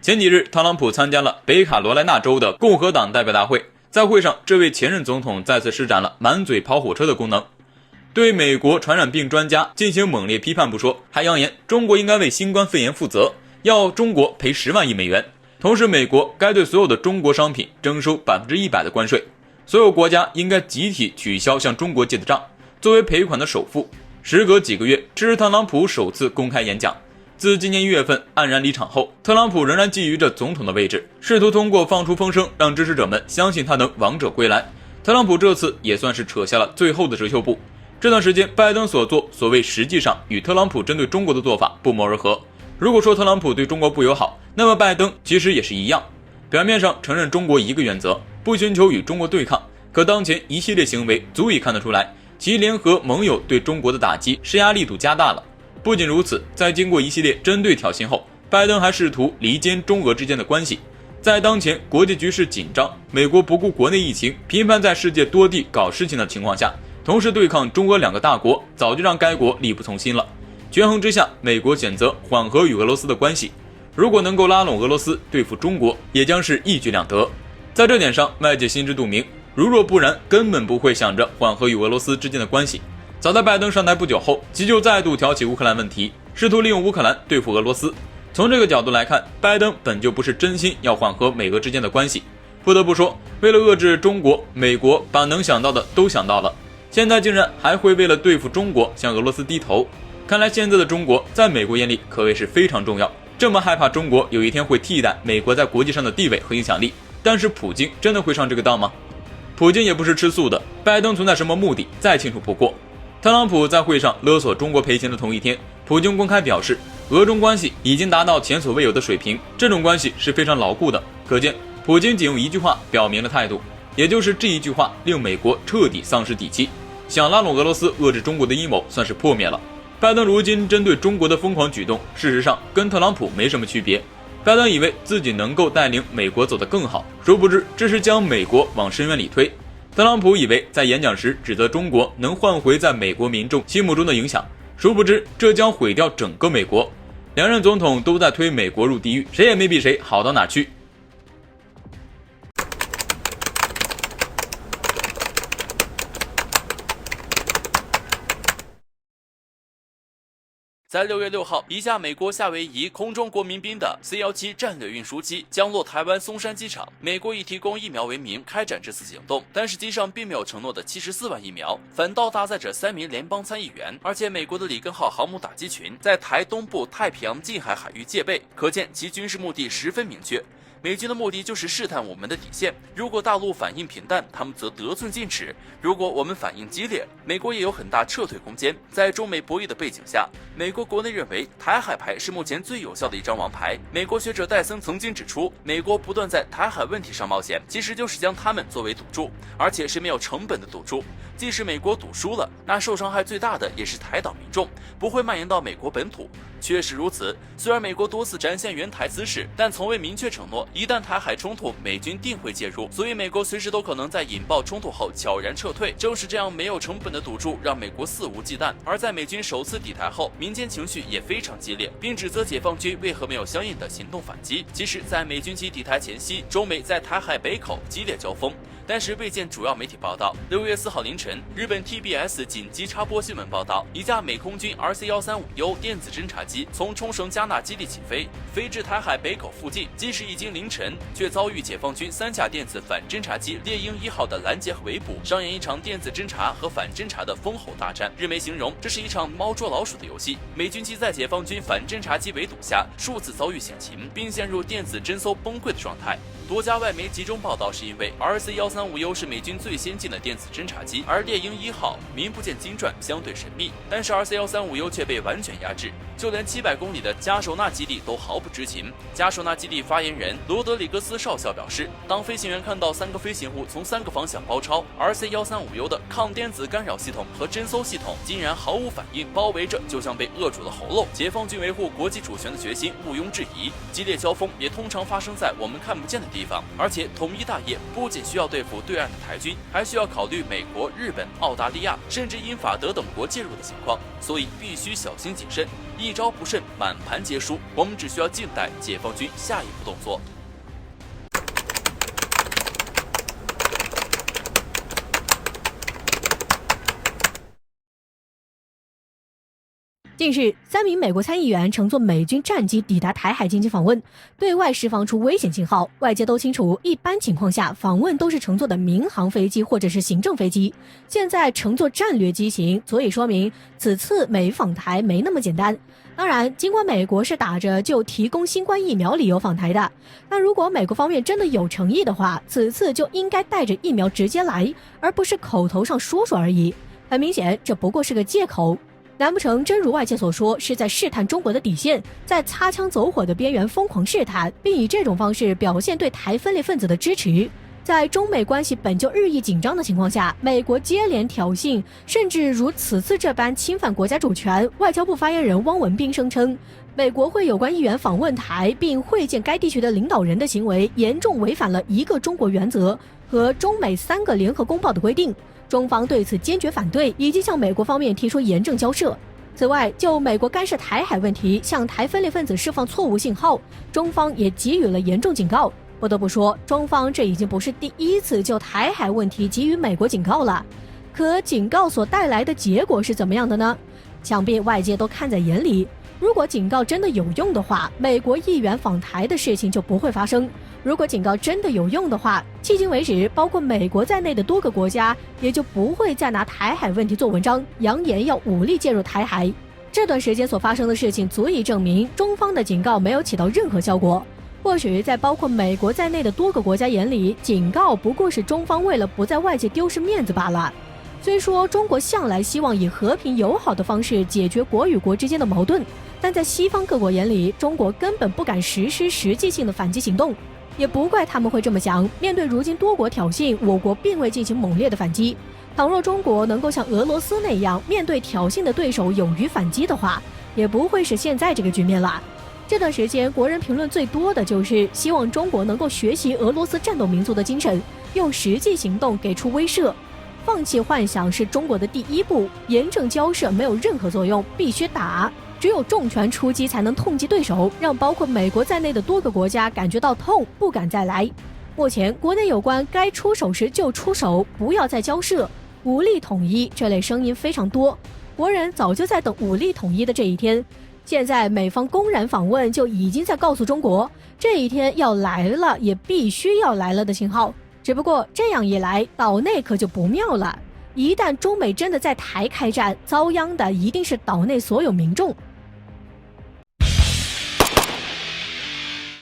前几日，特朗普参加了北卡罗来纳州的共和党代表大会，在会上，这位前任总统再次施展了满嘴跑火车的功能，对美国传染病专家进行猛烈批判不说，还扬言中国应该为新冠肺炎负责，要中国赔10万亿美元。同时，美国该对所有的中国商品征收100%的关税，所有国家应该集体取消向中国借的账，作为赔款的首付。时隔几个月，这是特朗普首次公开演讲。自今年1月份黯然离场后，特朗普仍然觊觎着总统的位置，试图通过放出风声让支持者们相信他能王者归来。特朗普这次也算是扯下了最后的遮羞布。这段时间拜登所作所为实际上与特朗普针对中国的做法不谋而合。如果说特朗普对中国不友好，那么拜登其实也是一样，表面上承认中国一个原则，不寻求与中国对抗，可当前一系列行为足以看得出来，其联合盟友对中国的打击施压力度加大了。不仅如此，在经过一系列针对挑衅后，拜登还试图离间中俄之间的关系。在当前国际局势紧张，美国不顾国内疫情，频繁在世界多地搞事情的情况下，同时对抗中俄2个大国，早就让该国力不从心了。权衡之下，美国选择缓和与俄罗斯的关系，如果能够拉拢俄罗斯对付中国，也将是一举两得。在这点上，外界心知肚明，如若不然，根本不会想着缓和与俄罗斯之间的关系。早在拜登上台不久后，其就再度挑起乌克兰问题，试图利用乌克兰对付俄罗斯。从这个角度来看，拜登本就不是真心要缓和美俄之间的关系。不得不说，为了遏制中国，美国把能想到的都想到了，现在竟然还会为了对付中国向俄罗斯低头。看来现在的中国在美国眼里可谓是非常重要，这么害怕中国有一天会替代美国在国际上的地位和影响力。但是普京真的会上这个当吗？普京也不是吃素的，拜登存在什么目的再清楚不过。特朗普在会上勒索中国赔钱的同一天，普京公开表示，俄中关系已经达到前所未有的水平，这种关系是非常牢固的。可见，普京仅用一句话表明了态度，也就是这一句话令美国彻底丧失底气，想拉拢俄罗斯遏制中国的阴谋算是破灭了。拜登如今针对中国的疯狂举动，事实上跟特朗普没什么区别。拜登以为自己能够带领美国走得更好，殊不知这是将美国往深渊里推。特朗普以为在演讲时指责中国能换回在美国民众心目中的影响，殊不知这将毁掉整个美国。两任总统都在推美国入地狱，谁也没比谁好到哪去。在6月6号，一架美国夏威夷空中国民兵的 C-17战略运输机降落台湾松山机场。美国以提供疫苗为名开展这次行动，但是机上并没有承诺的74万疫苗，反倒搭载着3名联邦参议员。而且美国的里根号航母打击群在台东部太平洋近海海域戒备，可见其军事目的十分明确。美军的目的就是试探我们的底线，如果大陆反应平淡，他们则得寸进尺；如果我们反应激烈，美国也有很大撤退空间。在中美博弈的背景下，美国国内认为台海牌是目前最有效的一张王牌。美国学者戴森曾经指出，美国不断在台海问题上冒险，其实就是将他们作为赌注，而且是没有成本的赌注。即使美国赌输了，那受伤害最大的也是台岛民众，不会蔓延到美国本土。确实如此，虽然美国多次展现援台姿势，但从未明确承诺一旦台海冲突，美军定会介入，所以美国随时都可能在引爆冲突后悄然撤退。正是这样没有成本的赌注，让美国肆无忌惮。而在美军首次抵台后，民间情绪也非常激烈，并指责解放军为何没有相应的行动反击。其实，在美军机抵台前夕，中美在台海北口激烈交锋，但是未见主要媒体报道。6月4号凌晨，日本 TBS 紧急插播新闻报道，一架美空军 RC-135U 电子侦察机从冲绳加纳基地起飞，飞至台海北口附近。即使已经凌晨，却遭遇解放军3架电子反侦察机猎鹰1号的拦截和围捕，上演一场电子侦察和反侦察的烽火大战。日媒形容这是一场猫捉老鼠的游戏。美军机在解放军反侦察机围堵下，数次遭遇险情，并陷入电子侦搜崩溃的状态。多家外媒集中报道，是因为 RC-135U 是美军最先进的电子侦察机，而猎鹰1号名不见经传，相对神秘。但是 RC-135U 却被完全压制，就连700公里的加手纳基地都毫不知情。加手纳基地发言人罗德里格斯少校表示，当飞行员看到3个飞行物从3个方向包抄， RC-135U 的抗电子干扰系统和侦搜系统竟然毫无反应，包围着就像被扼住了喉咙。解放军维护国际主权的决心毋庸置疑，激烈交锋也通常发生在我们看不见的地方。而且统一大业不仅需要对付对岸的台军，还需要考虑美国、日本、澳大利亚甚至英法德等国介入的情况，所以必须小心谨慎。一招不慎满盘皆输。我们只需要静待解放军下一步动作。近日，3名美国参议员乘坐美军战机抵达台海进行访问，对外释放出危险信号。外界都清楚，一般情况下，访问都是乘坐的民航飞机或者是行政飞机，现在乘坐战略机型，所以说明此次美访台没那么简单。当然，尽管美国是打着就提供新冠疫苗理由访台的，但如果美国方面真的有诚意的话，此次就应该带着疫苗直接来，而不是口头上说说而已。很明显，这不过是个借口。难不成真如外界所说，是在试探中国的底线，在擦枪走火的边缘疯狂试探，并以这种方式表现对台分裂分子的支持？在中美关系本就日益紧张的情况下，美国接连挑衅，甚至如此次这般侵犯国家主权。外交部发言人汪文斌声称，美国会有关议员访问台并会见该地区的领导人的行为，严重违反了一个中国原则和中美3个联合公报的规定。中方对此坚决反对，以及向美国方面提出严正交涉。此外，就美国干涉台海问题，向台分裂分子释放错误信号，中方也给予了严重警告。不得不说，中方这已经不是第一次就台海问题给予美国警告了。可警告所带来的结果是怎么样的呢？想必外界都看在眼里。如果警告真的有用的话，美国议员访台的事情就不会发生。如果警告真的有用的话，迄今为止，包括美国在内的多个国家也就不会再拿台海问题做文章，扬言要武力介入台海。这段时间所发生的事情足以证明，中方的警告没有起到任何效果。或许在包括美国在内的多个国家眼里，警告不过是中方为了不在外界丢失面子罢了。虽说中国向来希望以和平友好的方式解决国与国之间的矛盾，但在西方各国眼里，中国根本不敢实施实际性的反击行动。也不怪他们会这么想，面对如今多国挑衅，我国并未进行猛烈的反击。倘若中国能够像俄罗斯那样面对挑衅的对手勇于反击的话，也不会是现在这个局面了。这段时间国人评论最多的就是希望中国能够学习俄罗斯战斗民族的精神，用实际行动给出威慑。放弃幻想是中国的第一步，严正交涉没有任何作用，必须打。只有重拳出击才能痛击对手，让包括美国在内的多个国家感觉到痛，不敢再来。目前国内有关该出手时就出手，不要再交涉，武力统一这类声音非常多，国人早就在等武力统一的这一天。现在美方公然访问，就已经在告诉中国，这一天要来了，也必须要来了的信号。只不过这样一来，岛内可就不妙了。一旦中美真的在台开战，遭殃的一定是岛内所有民众。